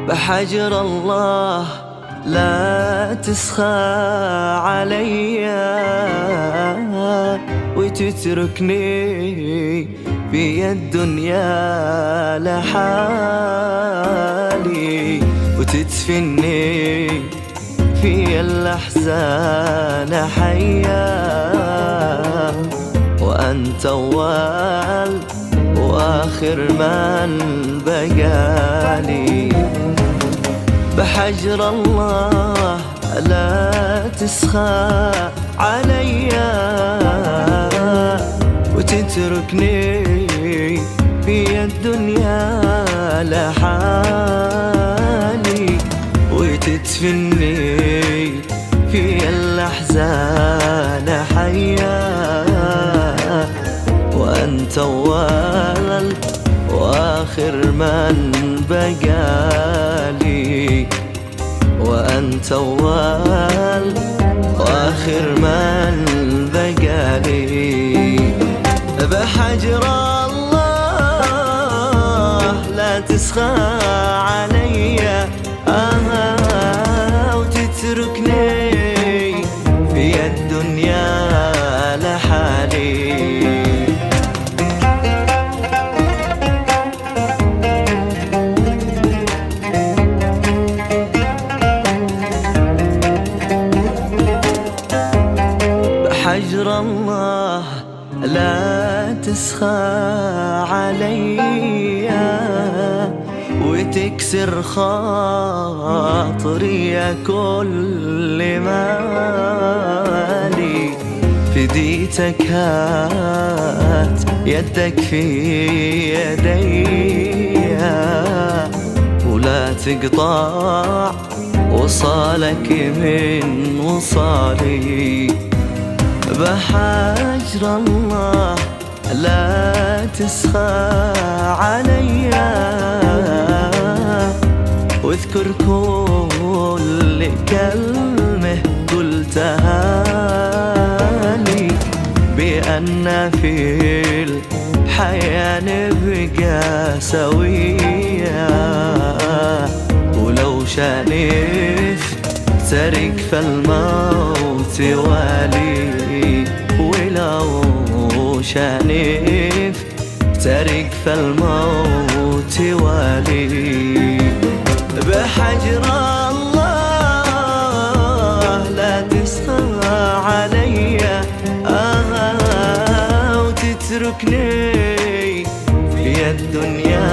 بحجر الله لا تسخى عليا وتتركني في الدنيا لحالي وتدفني في الأحزان حيا وأنت أول وآخر من بقالي. بحجر الله لا تسخى عليا وتتركني في الدنيا لحالي وتدفني في الأحزان حيا وأنت أول وآخر من بقالي وأنت أول وآخر من بقالي. بحجر الله لا تسخى عليا وتتركني في الدنيا لحالي. بحجر الله لا تسخى عليا وتكسر خاطري كل مالي. فديتك هات يدك في يدي ولا تقطع وصالك من وصالي. بحجر الله لا تسخى عليا واذكر كل كلمة قلتها لي بأن في الحياة نبقى سويا ولو شانف ترك فالموت والي ولو شانف ترك فالموت والي. بحجر الله لا تسخى عليا وتتركني في الدنيا